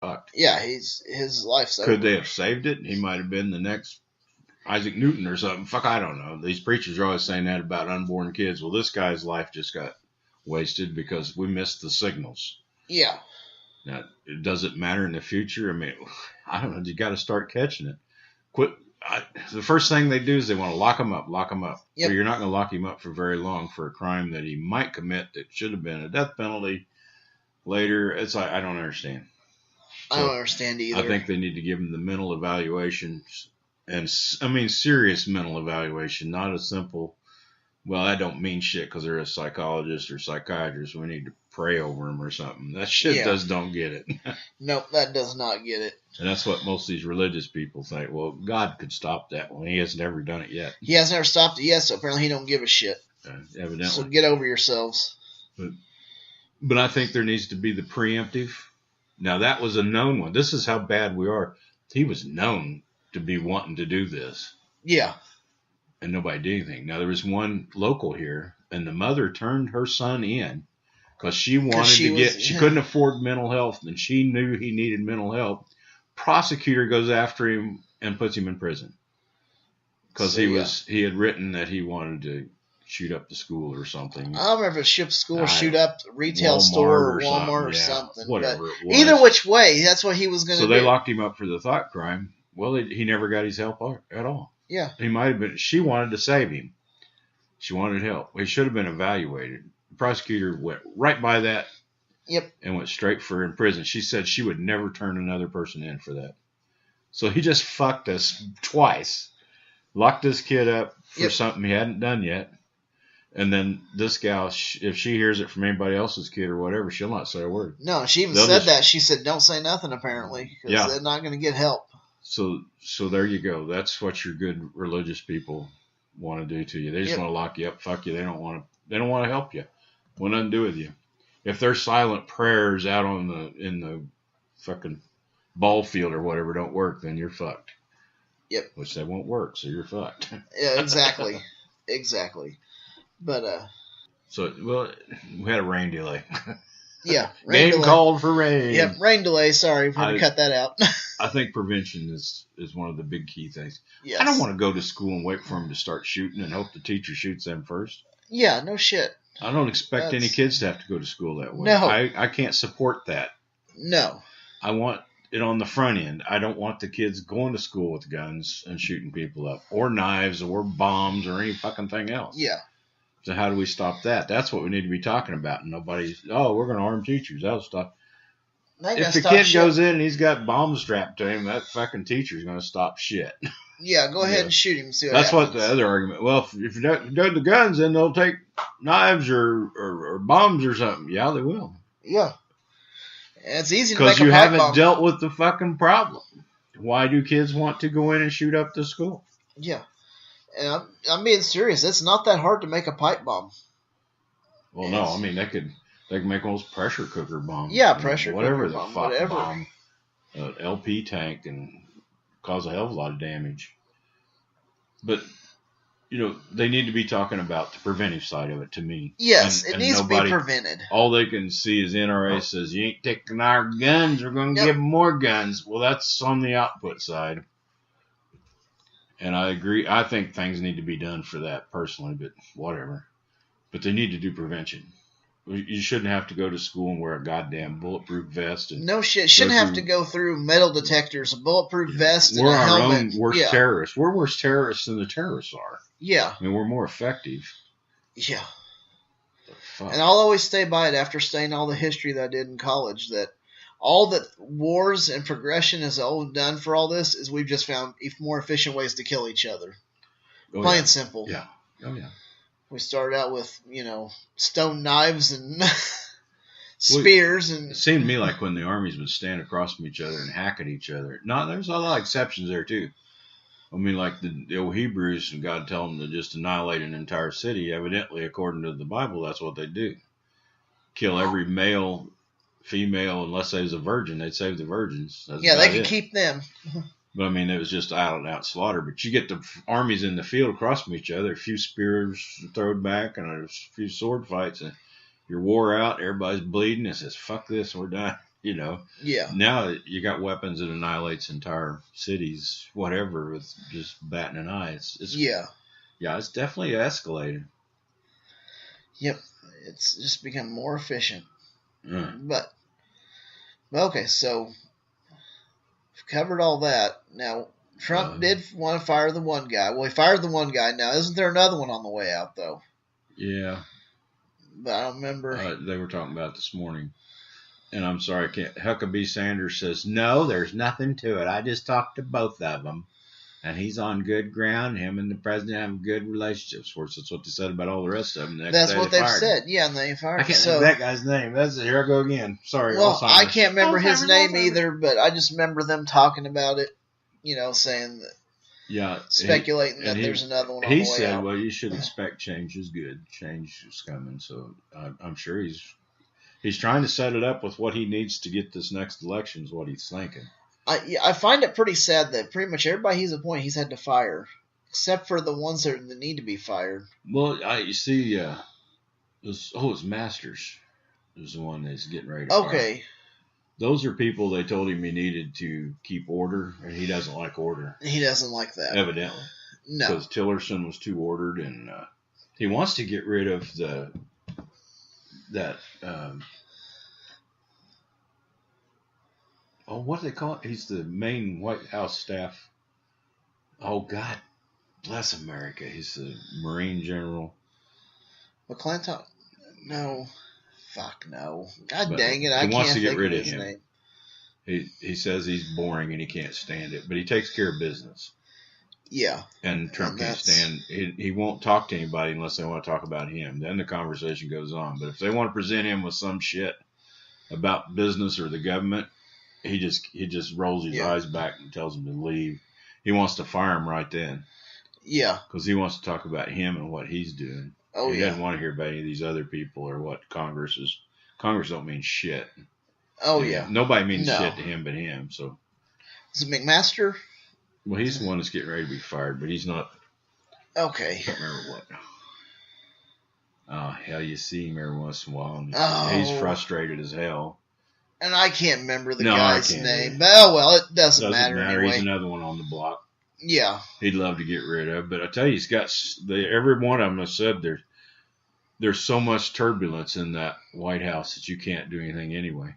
fucked. Yeah, his life's over. Could they have saved it? He might have been the next Isaac Newton or something. Fuck, I don't know. These preachers are always saying that about unborn kids. Well, this guy's life just got wasted because we missed the signals. Yeah. Now, does it matter in the future? I mean, I don't know. You got to start catching it. Quit. The first thing they do is they want to lock him up. Yep. Well, you're not going to lock him up for very long for a crime that he might commit that should have been a death penalty later. It's like, I don't understand. I don't understand either. I think they need to give him the mental evaluations, and I mean serious mental evaluation, not a simple, well, I don't mean shit because they're a psychologist or psychiatrist. We need to pray over him or something. That shit don't get it. Nope, that does not get it. And that's what most of these religious people think. Well, God could stop that one. He has never done it yet. He has never stopped it yet, so apparently he don't give a shit. Evidently. So get over yourselves. But I think there needs to be the preemptive. Now, that was a known one. This is how bad we are. He was known to be wanting to do this. Yeah. And nobody did anything. Now, there was one local here, and the mother turned her son in because she wanted she couldn't afford mental health, and she knew he needed mental help. Prosecutor goes after him and puts him in prison because he had written that he wanted to shoot up the school or something. I don't remember if ship school or shoot up retail store or Walmart or something. Whatever it was. Either which way, that's what he was going to do. So they locked him up for the thought crime. Well, he never got his help at all. Yeah. He might have been. She wanted to save him. She wanted help. He should have been evaluated. The prosecutor went right by that. Yep. And went straight for in prison. She said she would never turn another person in for that. So he just fucked us twice. Locked this kid up for something he hadn't done yet. And then this gal, if she hears it from anybody else's kid or whatever, she'll not say a word. No, she even said that. She said, don't say nothing, apparently, because they're not going to get help. So there you go. That's what your good religious people want to do to you. They just want to lock you up, fuck you. They don't want to help you. Want nothing to do with you. If their silent prayers out in the fucking ball field or whatever don't work, then you're fucked. Yep. Which they won't work, so you're fucked. Yeah, exactly. Exactly. But so we had a rain delay. Yeah, rain delay. Called for rain. Yep, rain delay. Sorry, we're gonna cut that out. I think prevention is one of the big key things. Yes. I don't want to go to school and wait for them to start shooting and hope the teacher shoots them first. Yeah, no shit. I don't expect any kids to have to go to school that way. No. I can't support that. No. I want it on the front end. I don't want the kids going to school with guns and shooting people up, or knives, or bombs, or any fucking thing else. Yeah. So how do we stop that? That's what we need to be talking about. And nobody's, we're going to arm teachers. That'll stop. If the kid goes in and he's got bombs strapped to him, that fucking teacher's going to stop shit. Yeah, go ahead and shoot him. See what That's happens. what the other argument. Well, if you don't go to the guns, then they'll take knives or bombs or something. Yeah, they will. Yeah. And it's easy to make a pipe bomb. Because you haven't bomb. dealt with the fucking problem. Why do kids want to go in and shoot up the school? Yeah. And I'm being serious. It's not that hard to make a pipe bomb. Well, no. I mean, they could make those pressure cooker bombs. Yeah, pressure whatever cooker the bomb. fuck Whatever. bomb. LP tank and cause a hell of a lot of damage. But, they need to be talking about the preventive side of it to me. Yes, it needs to be prevented. All they can see is NRA says, you ain't taking our guns, we're going to give them more guns. Well, that's on the output side. And I agree. I think things need to be done for that personally, but whatever. But they need to do prevention. You shouldn't have to go to school and wear a goddamn bulletproof vest. And no shit. Shouldn't have to go through metal detectors, a bulletproof vest, and we're a helmet. We're our own worst terrorists. We're worse terrorists than the terrorists are. Yeah. I mean, we're more effective. Yeah. And I'll always stay by it after studying all the history that I did in college, that all that wars and progression has all done for all this is we've just found more efficient ways to kill each other. Plain and simple. Yeah. Oh, yeah. We started out with, stone knives and spears. And it seemed to me like when the armies would stand across from each other and hack at each other. No, there's a lot of exceptions there, too. I mean, like the old Hebrews, and God told them to just annihilate an entire city. Evidently, according to the Bible, that's what they do. Kill every male, female, unless they was a virgin. They'd save the virgins. That's they could keep them. But, I mean, it was just out-and-out slaughter. But you get the armies in the field across from each other, a few spears thrown back, and a few sword fights, and you're wore out, everybody's bleeding, and says, fuck this, we're done. Yeah. Now you got weapons that annihilates entire cities, whatever, with just batting an eye. It's it's definitely escalated. Yep, it's just become more efficient. But okay, so we've covered all that. Now Trump did want to fire the one guy. Well, he fired the one guy. Now, isn't there another one on the way out though? Yeah, but I don't remember. They were talking about it this morning. And I'm sorry, Huckabee Sanders says, no, there's nothing to it. I just talked to both of them. And he's on good ground. Him and the president have good relationships. Of course, that's what they said about all the rest of them. That's what they've said. Yeah, and they fired him. I can't think that guy's name. Here I go again. Sorry. Well, I can't remember his name either, but I just remember them talking about it, saying that. Yeah. Speculating that there's another one on the way out. He said, well, you should expect change is good. Change is coming. So I'm sure he's trying to set it up with what he needs to get this next election is what he's thinking. I find it pretty sad that pretty much everybody he's appointed he's had to fire, except for the ones that need to be fired. Well, you see, it's Masters is the one that's getting ready to fire. Okay. Those are people they told him he needed to keep order, and he doesn't like order. He doesn't like that. Evidently. No. Because Tillerson was too ordered, and he wants to get rid of what do they call it? He's the main White House staff. Oh, God bless America. He's the Marine General. McClintock? No. Fuck no. God dang it. I can't wants to get think rid of of his him. name. He says he's boring and he can't stand it, but he takes care of business. Yeah. And Trump can't stand. He won't talk to anybody unless they want to talk about him. Then the conversation goes on. But if they want to present him with some shit about business or the government, he just rolls his eyes back and tells them to leave. He wants to fire him right then. Yeah. Because he wants to talk about him and what he's doing. Oh, he doesn't want to hear about any of these other people or what Congress is. Congress don't mean shit. Oh, yeah. Nobody means shit to him but him. So. Is it McMaster? Well, he's the one that's getting ready to be fired, but he's not. Okay. I can't remember what. Oh, hell, you see him every once in a while. And he's frustrated as hell. And I can't remember the guy's name. But, oh, well, it doesn't matter anyway. He's another one on the block. Yeah. He'd love to get rid of. But I tell you, he's got every one of them has said there's so much turbulence in that White House that you can't do anything anyway.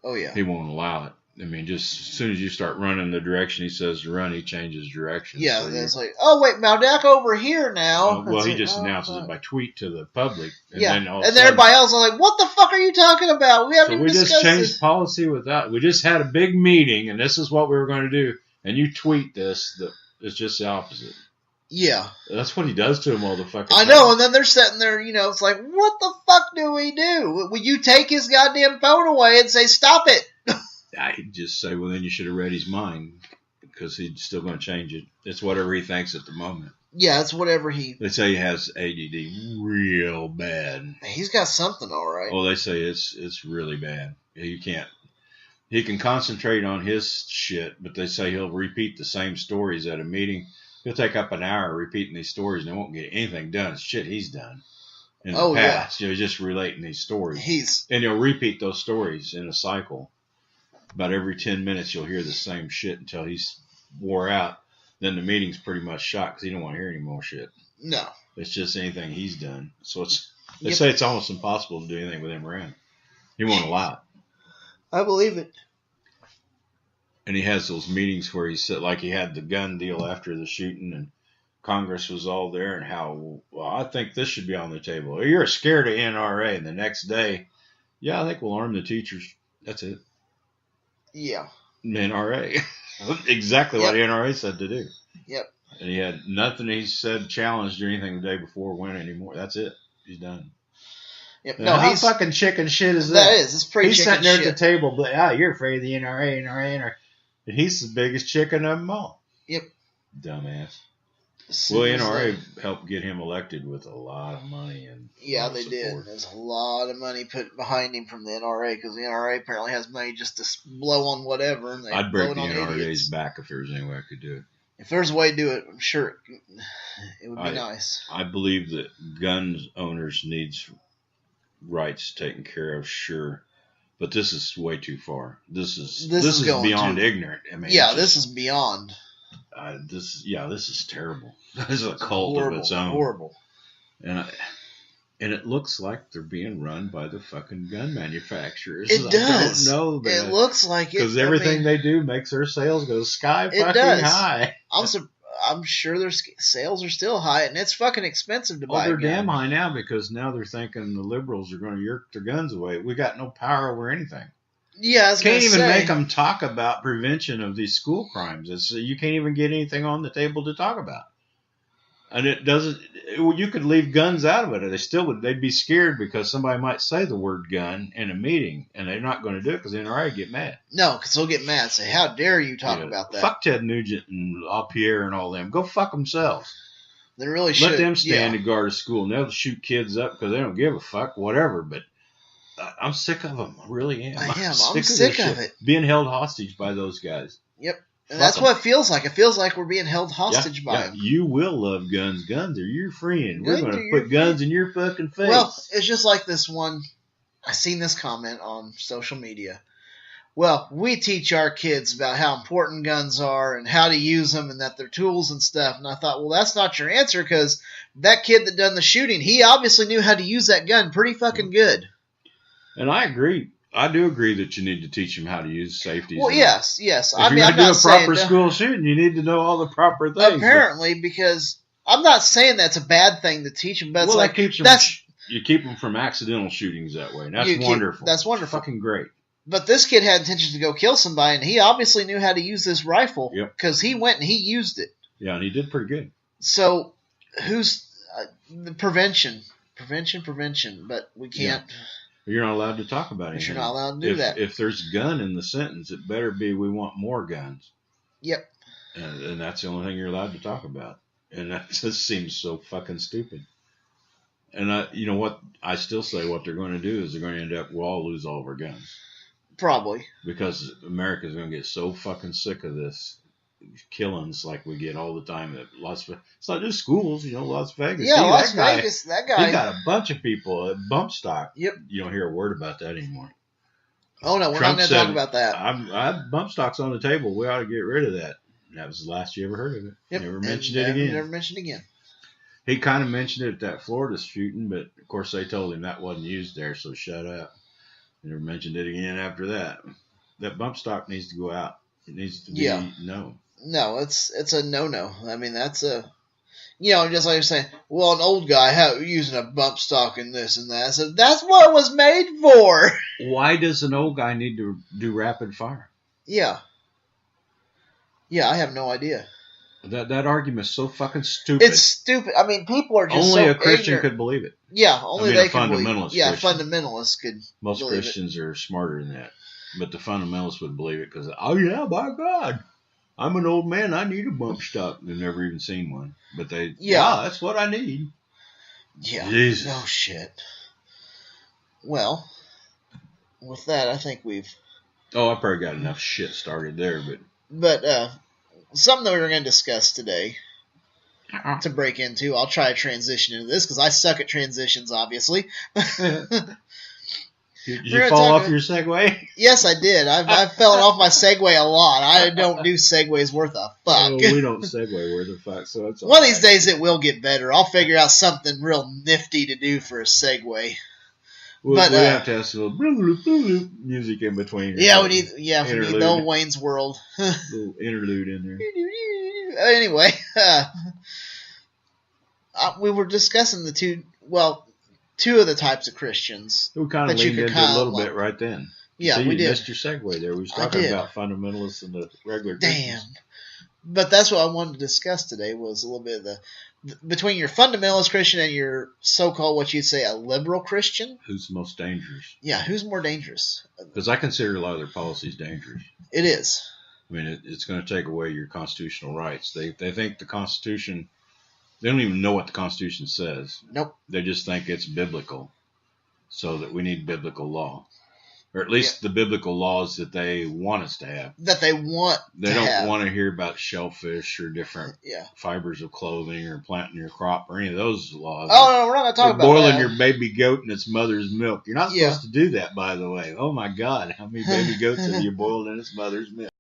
Oh, yeah. He won't allow it. I mean, just as soon as you start running the direction he says to run, he changes direction. Yeah, so it's like, oh, wait, Maldak over here now. Well, he just announces it by tweet to the public. And then and everybody else is like, what the fuck are you talking about? We haven't even discussed this. So we just changed policy without. We just had a big meeting, and this is what we were going to do. And you tweet this, it's just the opposite. Yeah. That's what he does to them all the fucking time. I know, and then they're sitting there, it's like, what the fuck do we do? Will you take his goddamn phone away and say, stop it? I'd just say, well, then you should have read his mind, because he's still going to change it. It's whatever he thinks at the moment. Yeah, it's whatever he... They say he has ADD real bad. He's got something, all right. Oh, they say it's really bad. He can concentrate on his shit, but they say he'll repeat the same stories at a meeting. He'll take up an hour repeating these stories, and they won't get anything done. It's shit he's done in the past. Yeah. Just relating these stories. And he'll repeat those stories in a cycle. About every 10 minutes, you'll hear the same shit until he's wore out. Then the meeting's pretty much shot because he don't want to hear any more shit. No. It's just anything he's done. So they say it's almost impossible to do anything with him around. He won't allow it. I believe it. And he has those meetings where he said, like he had the gun deal after the shooting, and Congress was all there, and how, well, I think this should be on the table. Or you're scared of NRA. And the next day, yeah, I think we'll arm the teachers. That's it. Yeah. NRA. Exactly what the NRA said to do. Yep. And he had nothing he said challenged or anything the day before went anymore. That's it. He's done. Yep. No, how fucking chicken shit is that? That is. It's pretty He's chicken sitting there shit. at the table, but you're afraid of the NRA. And he's the biggest chicken of them all. Yep. Dumbass. Well, NRA helped get him elected with a lot of money and they did. There's a lot of money put behind him from the NRA because the NRA apparently has money just to blow on whatever. And I'd break the NRA's back if there was any way I could do it. If there's a way to do it, I'm sure it would be nice. I believe that gun owners needs rights taken care of, sure. But this is way too far. This is beyond ignorant. I mean, this is beyond. This is terrible. This is a cult of its own. Horrible. And it looks like they're being run by the fucking gun manufacturers. It does. I don't know that. It looks like it. Because everything they do makes their sales go sky fucking high. I'm sure their sales are still high, and it's fucking expensive to buy. They're damn high now because now they're thinking the liberals are going to yerk their guns away. We got no power over anything. Yeah, I was can't even make them talk about prevention of these school crimes. You can't even get anything on the table to talk about. And it doesn't. You could leave guns out of it. They'd be scared because somebody might say the word gun in a meeting, and they're not going to do it because the NRA get mad. No, because they'll get mad and say, "How dare you talk about that?" Fuck Ted Nugent and LaPierre and all them. Go fuck themselves. They really should. Let them stand and guard a school, and they'll shoot kids up because they don't give a fuck. Whatever, but. I'm sick of them. I really am. I'm sick of it. Being held hostage by those guys. Yep. And that's what it feels like. It feels like we're being held hostage by them. You will love guns. Guns are your friend. We're going to put guns in your fucking face. Well, it's just like this one. I seen this comment on social media. Well, we teach our kids about how important guns are and how to use them and that they're tools and stuff. And I thought, well, that's not your answer because that kid that done the shooting, he obviously knew how to use that gun pretty fucking good. And I agree. I do agree that you need to teach them how to use safety. Well, yes. If you're going to do a proper school shooting, you need to know all the proper things. Apparently, because I'm not saying that's a bad thing to teach them, but that keeps them, you keep them from accidental shootings that way. And that's wonderful. That's wonderful. Fucking great. But this kid had intentions to go kill somebody, and he obviously knew how to use this rifle because he went and he used it. Yeah, and he did pretty good. So, who's the prevention? But we can't. Yeah. You're not allowed to talk about it. You're not allowed to do that. If there's gun in the sentence, it better be we want more guns. Yep. And that's the only thing you're allowed to talk about. And that just seems so fucking stupid. And you know what? I still say what they're going to do is they're going to end up, we'll all lose all of our guns. Probably. Because America's going to get so fucking sick of this killings like we get all the time at Las Vegas. It's not just schools, Las Vegas. Yeah, Las Vegas, that guy. He got a bunch of people at bump stock. Yep. You don't hear a word about that anymore. Oh, no, we're not going to talk about that. I bump stock's on the table. We ought to get rid of that. That was the last you ever heard of it. Yep. Never mentioned it again. Never mentioned again. He kind of mentioned it at that Florida shooting, but of course they told him that wasn't used there, so shut up. Never mentioned it again after that. That bump stock needs to go out. It needs to be no. No, it's a no-no. I mean, that's a, just like you're saying, well, an old guy using a bump stock and this and that. So that's what it was made for. Why does an old guy need to do rapid fire? Yeah. Yeah, I have no idea. That argument is so fucking stupid. It's stupid. I mean, people are just only a Christian could believe it. Yeah, only they could believe it. Yeah, fundamentalists could. Most Christians are smarter than that, but the fundamentalists would believe it because, oh yeah, by God. I'm an old man. I need a bump stock. They've never even seen one. But that's what I need. Yeah. Jesus. No shit. Well, with that, I think we've... Oh, I probably got enough shit started there, But something that we were going to discuss today to break into, I'll try to transition into this because I suck at transitions, obviously. Did you fall off your Segway? Yes, I did. I fell off my Segway a lot. I don't do Segways worth a fuck. Oh, we don't Segway worth a fuck, so it's one of these days it will get better. I'll figure out something real nifty to do for a Segway. We have to have some little music in between. Yeah, we need the old Wayne's World. Little interlude in there. Anyway, we were discussing two of the types of Christians. We kind of leaned into it a little bit right then. Yeah, we did. You missed your segue there. We was talking about fundamentalists and the regular Christians. Damn. But that's what I wanted to discuss today was a little bit of between your fundamentalist Christian and your so-called, what you'd say, a liberal Christian. Who's the most dangerous? Yeah, who's more dangerous? Because I consider a lot of their policies dangerous. It is. I mean, it's going to take away your constitutional rights. They think the Constitution... They don't even know what the Constitution says. Nope. They just think it's biblical, so that we need biblical law. Or at least the biblical laws that they want us to have. That they want They don't want to hear about shellfish or different fibers of clothing or planting your crop or any of those laws. Oh, no, we're not going to talk about boiling your baby goat in its mother's milk. You're not supposed to do that, by the way. Oh, my God. How many baby goats have you boiled in its mother's milk?